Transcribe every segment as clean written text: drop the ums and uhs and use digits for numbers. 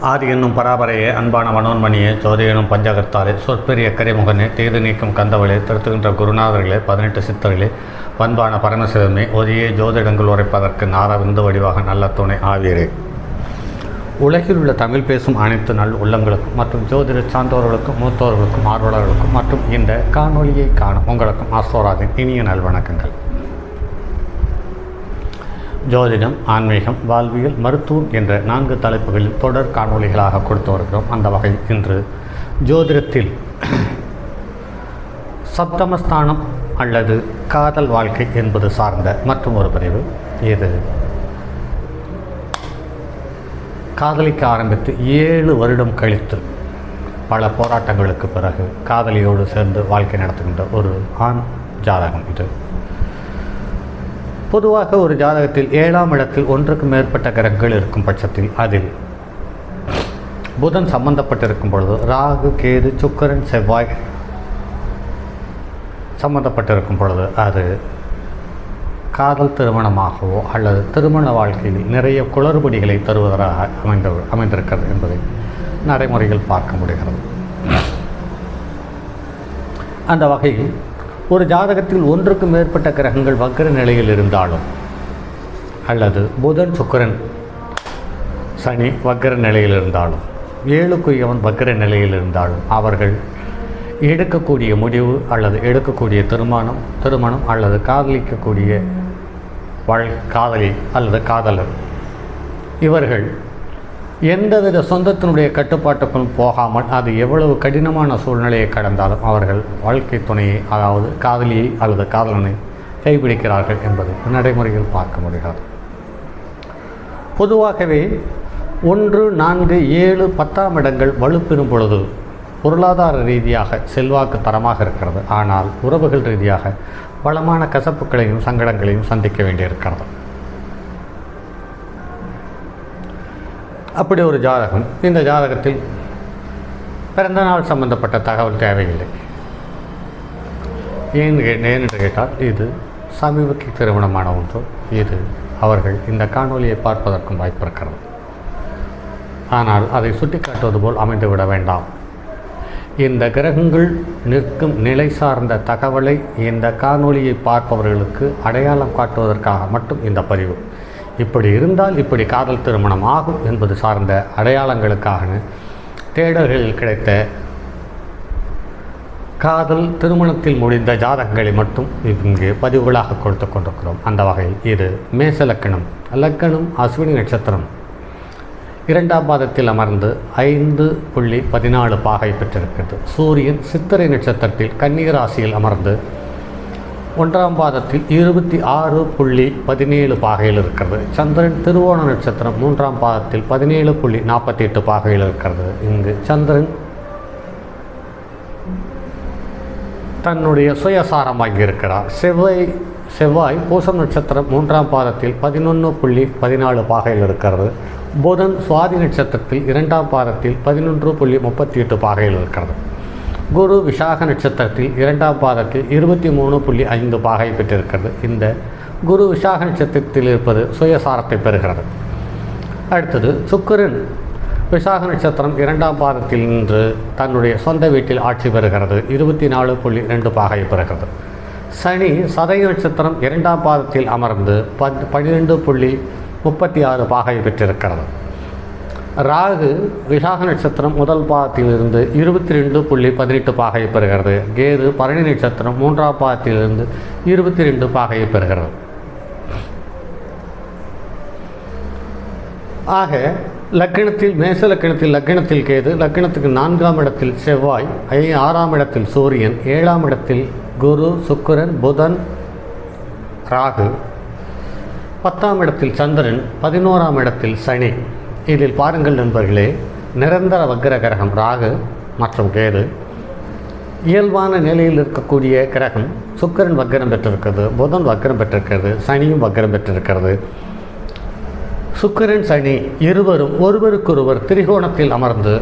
ஆதி என்னும் பராபரையே, அன்பான மனோன்மணியே, ஜோதி எனும் பஞ்சகர்த்தாலே, சொற்பெரிய கரிமுகனே, தீது நீக்கும் கந்தவளே, திருத்துகின்ற குருநாதர்களே, 18 சித்தர்களே, பண்பான பரமசிவமே, ஒதியே ஜோதிடங்கள் உரைப்பதற்கு நாரவிந்து வடிவாக நல்ல துணை ஆவீரே. உலகில் உள்ள தமிழ் பேசும் அனைத்து நல் உள்ளங்களுக்கும் மற்றும் ஜோதிட சார்ந்தோர்களுக்கும் மூத்தோர்களுக்கும் ஆர்வலர்களுக்கும் மற்றும் இந்த காணொலியை காணும் உங்களுக்கும் ஆஸ்தோராஜின் இனிய நல்வணக்கங்கள். ஜோதிடம், ஆன்மீகம், வாழ்வியல், மருத்துவம் என்ற 4 தலைப்புகளில் தொடர் காணொலிகளாக கொடுத்து வருகிறோம். அந்த வகையில் இன்று ஜோதிடத்தில் சப்தமஸ்தானம் அல்லது காதல் வாழ்க்கை என்பது சார்ந்த மற்றும் ஒரு பிரிவு. இது காதலிக்க ஆரம்பித்து 7 வருடம் கழித்து பல போராட்டங்களுக்கு பிறகு காதலியோடு சேர்ந்து வாழ்க்கை நடத்துகின்ற ஒரு ஆண் ஜாதகம். இது பொதுவாக ஒரு ஜாதகத்தில் 7ஆம் இடத்தில் ஒன்றுக்கு மேற்பட்ட கிரகங்கள் இருக்கும் பட்சத்தில் அதில் புதன் சம்பந்தப்பட்டிருக்கும் பொழுது, ராகு, கேது, சுக்கிரன், செவ்வாய் சம்பந்தப்பட்டிருக்கும் பொழுது அது காதல் திருமணமாகவோ அல்லது திருமண வாழ்க்கையில் நிறைய குளறுபடிகளை தருவதாக அமைந்திருக்கிறது என்பதை நடைமுறையில் பார்க்க முடிகிறது. அந்த வகையில் ஒரு ஜாதகத்தில் ஒன்றுக்கு மேற்பட்ட கிரகங்கள் வக்ர நிலையில் இருந்தாலும் அல்லது புதன், சுக்கிரன், சனி வக்ர நிலையில் இருந்தாலும் 7க்குரியவன் வக்ர நிலையில் இருந்தாலும் அவர்கள் எடுக்கக்கூடிய முடிவு அல்லது எடுக்கக்கூடிய திருமணம் அல்லது காதலிக்கக்கூடிய காதலி அல்லது காதலர் இவர்கள் எந்தவித சொந்தத்தினுடைய கட்டுப்பாட்டுக்குள் போகாமல் அது எவ்வளவு கடினமான சூழ்நிலையை கடந்தாலும் அவர்கள் வாழ்க்கை துணையை, அதாவது காதலியை அல்லது காதலனை கைப்பிடிக்கிறார்கள் என்பது நடைமுறையில் பார்க்க முடிகிறது. பொதுவாகவே 1, 4, 7, 10ஆம் இடங்கள் வலுப்பெறும் பொழுது பொருளாதார ரீதியாக செல்வாக்கு தரமாக இருக்கிறது. ஆனால் உறவுகள் ரீதியாக பலமான கசப்புகளையும் சங்கடங்களையும் சந்திக்க வேண்டியிருக்கிறது. அப்படி ஒரு ஜாதகம், இந்த ஜாதகத்தில் பிறந்த நாள் சம்பந்தப்பட்ட தகவல் தேவையில்லை. ஏனென்று கேட்டால் இது சமீபத்தில் திருமணமான ஒன்று. இது அவர்கள் இந்த காணொலியை பார்ப்பதற்கும் வாய்ப்பு இருக்கிறது. ஆனால் அதை சுட்டிக்காட்டுவது போல் அமைந்துவிட வேண்டாம். இந்த கிரகங்கள் நிற்கும் நிலை சார்ந்த தகவலை இந்த காணொலியை பார்ப்பவர்களுக்கு அடையாளம் காட்டுவதற்காக மட்டும் இந்த பதிவு. இப்படி இருந்தால் இப்படி காதல் திருமணம் ஆகும் என்பது சார்ந்த அடையாளங்களுக்காக தேடல்களில் கிடைத்த காதல் திருமணத்தில் முடிந்த ஜாதகங்களை மட்டும் இங்கு பதிவுகளாக கொடுத்து கொண்டிருக்கிறோம். அந்த வகையில் இது மேச லக்கணம் அஸ்வினி நட்சத்திரம் 2ஆம் பாதத்தில் அமர்ந்து 5.14 பாகை பெற்றிருக்கிறது. சூரியன் சித்திரை நட்சத்திரத்தில் கன்னி ராசியில் அமர்ந்து 1ஆம் பாதத்தில் 26.17 பாகையில் இருக்கிறது. சந்திரன் திருவோண நட்சத்திரம் 3ஆம் பாதத்தில் 17.48 பாகையில் இருக்கிறது. இங்கு சந்திரன் தன்னுடைய சுயசாரமாகி இருக்கிறார். செவ்வாய் பூசம் நட்சத்திரம் 3ஆம் பாதத்தில் 11.14 பாகையில் இருக்கிறது. புதன் சுவாதி நட்சத்திரத்தில் 2ஆம் பாதத்தில் 11.38 பாகையில் இருக்கிறது. குரு விசாக நட்சத்திரத்தில் 2ஆம் பாதத்தில் 23.5 பாகை பெற்றிருக்கிறது. இந்த குரு விசாக நட்சத்திரத்தில் இருப்பது சுயசாரத்தை பெறுகிறது. அடுத்தது சுக்கிரன் விசாக நட்சத்திரம் 2ஆம் பாதத்தில் நின்று தன்னுடைய சொந்த வீட்டில் ஆட்சி பெறுகிறது. 24.2 பாகை பெறுகிறது. சனி சதய நட்சத்திரம் 2ஆம் பாதத்தில் அமர்ந்து 12.36 பாகை பெற்றிருக்கிறது. ராகு விசாக நட்சத்திரம் 1ஆம் பாதத்திலிருந்து 22.18 பாகையை பெறுகிறது. கேது பரணி நட்சத்திரம் 3ஆம் பாதத்திலிருந்து 22 பாகையை பெறுகிறது. ஆக மேச லக்கணத்தில் கேது, லக்கணத்துக்கு 4ஆம் இடத்தில் செவ்வாய், 6ஆம் இடத்தில் சூரியன், 7ஆம் இடத்தில் குரு, சுக்கிரன், புதன், ராகு, 10ஆம் இடத்தில் சந்திரன், 11ஆம் இடத்தில் சனி. இதில் பாருங்கள் நண்பர்களே, நிரந்தர வக்ர கிரகம் ராகு மற்றும் கேது, இயல்பான நிலையில் இருக்கக்கூடிய கிரகம் சுக்கிரன் வக்ரம் பெற்றிருக்கிறது, புதன் வக்ரம் பெற்றிருக்கிறது, சனியும் வக்ரம் பெற்றிருக்கிறது. சுக்கிரன் சனி இருவரும் ஒருவருக்கொருவர் திரிகோணத்தில் அமர்ந்து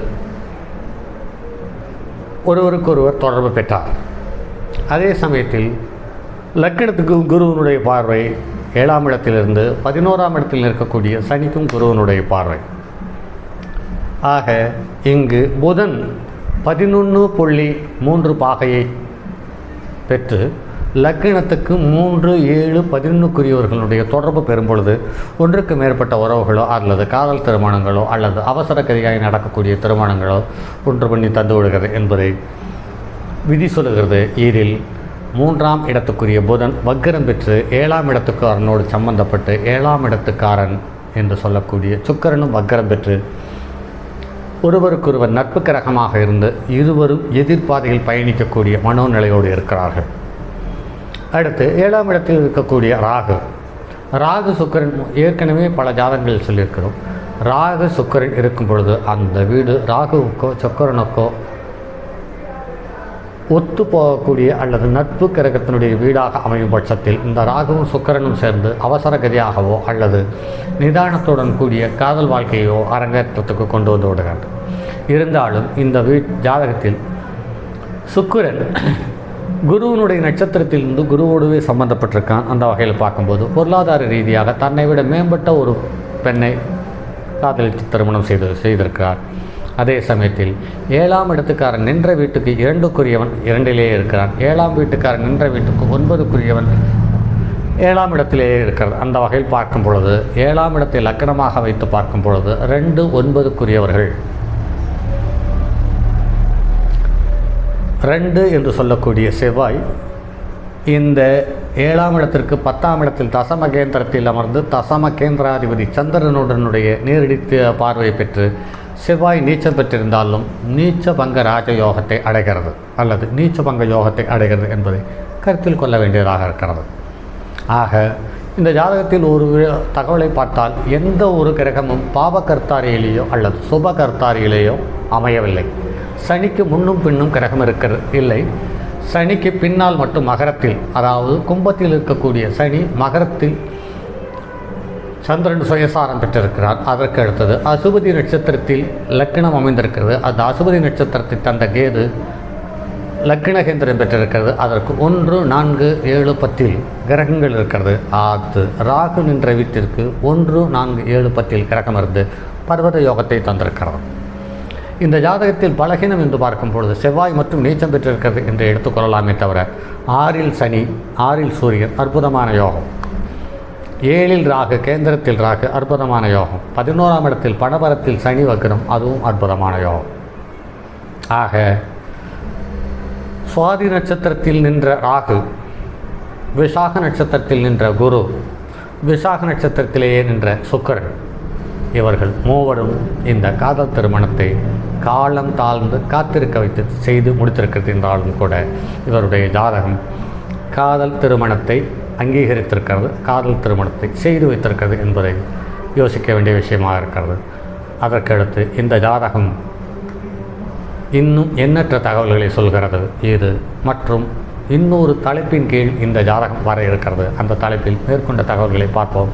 ஒருவருக்கொருவர் தொடர்பு பெற்றார். அதே சமயத்தில் லக்கணத்துக்கு குருவனுடைய பார்வை 7ஆம் இடத்திலிருந்து 11ஆம் இடத்தில் இருக்கக்கூடிய சனிக்கும் குருவனுடைய பார்வை. ஆக இங்கு புதன் 11.3 பாகையை பெற்று லக்கினத்துக்கு 3, 7, 11 தொடர்பு பெறும் பொழுது ஒன்றுக்கு மேற்பட்ட உறவுகளோ அல்லது காதல் திருமணங்களோ அல்லது அவசர கதியாய் நடக்கக்கூடிய திருமணங்களோ ஒன்று பண்ணி தந்து விடுகிறது என்பதை விதி சொல்லுகிறது. இதில் 3ஆம் இடத்துக்குரிய புதன் வக்கிரம் பெற்று 7ஆம் இடத்துக்காரனோடு சம்பந்தப்பட்டு 7ஆம் இடத்துக்காரன் என்று சொல்லக்கூடிய சுக்கிரனும் வக்கிரம் பெற்று ஒருவருக்கொருவர் நட்பு கிரகமாக இருந்து இருவரும் எதிர்பாதையில் பயணிக்கக்கூடிய மனோநிலையோடு இருக்கிறார்கள். அடுத்து 7ஆம் இடத்தில் இருக்கக்கூடிய ராகு சுக்கிரன் ஏற்கனவே பல ஜாதகங்களில் சொல்லியிருக்கிறோம். ராகு சுக்கிரன் இருக்கும் பொழுது அந்த வீடு ராகுவுக்கோ சுக்கிரனுக்கோ ஒத்து போகக்கூடிய அல்லது நட்பு கிரகத்தினுடைய வீடாக அமையும் பட்சத்தில் இந்த ராகுவும் சுக்கிரனும் சேர்ந்து அவசரகதியாகவோ அல்லது நிதானத்துடன் கூடிய காதல் வாழ்க்கையோ அரங்கேற்றத்துக்கு கொண்டு வந்து விடுகிறது. இருந்தாலும் இந்த ஜாதகத்தில் சுக்கிரன் குருவினுடைய நட்சத்திரத்திலிருந்து குருவோடுவே சம்பந்தப்பட்டிருக்கான். அந்த வகையில் பார்க்கும்போது பொருளாதார ரீதியாக தன்னை விட மேம்பட்ட ஒரு பெண்ணை காதலித்து திருமணம் செய்திருக்கிறார். அதே சமயத்தில் 7ஆம் இடத்துக்காரன் நின்ற வீட்டுக்கு 2க்குரியவன் 2லேயே இருக்கிறான். 7ஆம் வீட்டுக்காரன் நின்ற வீட்டுக்கு 9க்குரியவன் 7ஆம் இடத்திலேயே இருக்கிறது. அந்த வகையில் பார்க்கும் பொழுது 7ஆம் இடத்தை லக்கணமாக வைத்து பார்க்கும் பொழுது 2, 9க்குரியவர்கள் 2 என்று சொல்லக்கூடிய செவ்வாய் இந்த 7ஆம் இடத்திற்கு 10ஆம் இடத்தில் தசம கேந்திரத்தில் அமர்ந்து தசம கேந்திராதிபதி சந்திரனுடனுடைய நேரடி பார்வை பெற்று செவ்வாய் நீச்சம் பெற்றிருந்தாலும் நீச்ச பங்க ராஜயோகத்தை அடைகிறது அல்லது நீச்ச பங்க யோகத்தை அடைகிறது என்பதை கருத்தில் கொள்ள வேண்டியதாக இருக்கிறது. ஆக இந்த ஜாதகத்தில் ஒரு தகவலை பார்த்தால் எந்த ஒரு கிரகமும் பாபகர்த்தாரியிலேயோ அல்லது சுப கர்த்தாரியிலேயோ அமையவில்லை. சனிக்கு முன்னும் பின்னும் கிரகம் இருக்கிறது இல்லை. சனிக்கு பின்னால் மட்டும் மகரத்தில், அதாவது கும்பத்தில் இருக்கக்கூடிய சனி மகரத்தில் சந்திரன் சுயசாரம் பெற்றிருக்கிறார். அதற்கு அடுத்தது அசுபதி நட்சத்திரத்தில் லக்கினம் அமைந்திருக்கிறது. அந்த அசுபதி நட்சத்திரத்தை தந்த கேது லக்கினகேந்திரம் பெற்றிருக்கிறது. அதற்கு 1, 4, 7, 10 கிரகங்கள் இருக்கிறது. அது ராகு நின்ற வீட்டிற்கு 1, 4, 7, 10 கிரகம் இருந்து பர்வத யோகத்தை தந்திருக்கிறது. இந்த ஜாதகத்தில் பலகீனம் என்று பார்க்கும் பொழுது செவ்வாய் மற்றும் நீச்சம் பெற்றிருக்கிறது என்று எடுத்துக்கொள்ளலாமே தவிர 6இல் சனி 6இல் சூரியன் அற்புதமான யோகம், 7இல் ராகு கேந்திரத்தில் ராகு அற்புதமான யோகம், 11ஆம் இடத்தில் பணபரத்தில் சனி வக்ரம் அதுவும் அற்புதமான யோகம். ஆக சுவாதி நட்சத்திரத்தில் நின்ற ராகு, விசாக நட்சத்திரத்தில் நின்ற குரு, விசாக நட்சத்திரத்திலேயே நின்ற சுக்கிரன், இவர்கள் மூவரும் இந்த காதல் திருமணத்தை காலம் தாழ்ந்து காத்திருக்க வைத்து செய்து முடித்திருக்கிறது. என்றாலும் கூட இவருடைய ஜாதகம் காதல் திருமணத்தை அங்கீகரித்திருக்கிறது, காதல் திருமணத்தை செய்து வைத்திருக்கிறது என்பதை யோசிக்க வேண்டிய விஷயமாக இருக்கிறது. அதற்கடுத்து இந்த ஜாதகம் இன்னும் எண்ணற்ற தகவல்களை சொல்கிறது. இது மற்றும் இன்னொரு தலைப்பின் கீழ் இந்த ஜாதகம் வர இருக்கிறது. அந்த தலைப்பில் மேற்கொண்ட தகவல்களை பார்ப்போம்.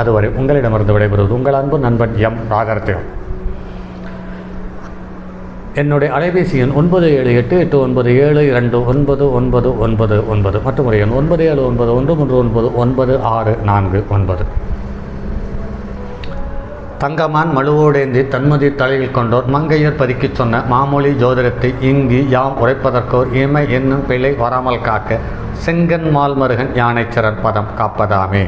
அதுவரை உங்களிடமிருந்து விடைபெறுவது உங்கள் அன்பு நண்பன் எம் ராஜரத்தினம். என்னுடைய அலைபேசி எண் 978897299999 மற்றும் ஒரு எண் 9791399649. தங்கமான் மழுவோடேந்தி தன்மதி தலையில் கொண்டோர் மங்கையர் பதுக்கிச் சொன்ன மாமொழி ஜோதிடத்தை இங்கு யாம் உரைப்பதற்கோர் இமை என்னும் பிழை வராமல் காக்க செங்கன் மால்மருகன் யானைச்சரன் பதம் காப்பதாமே.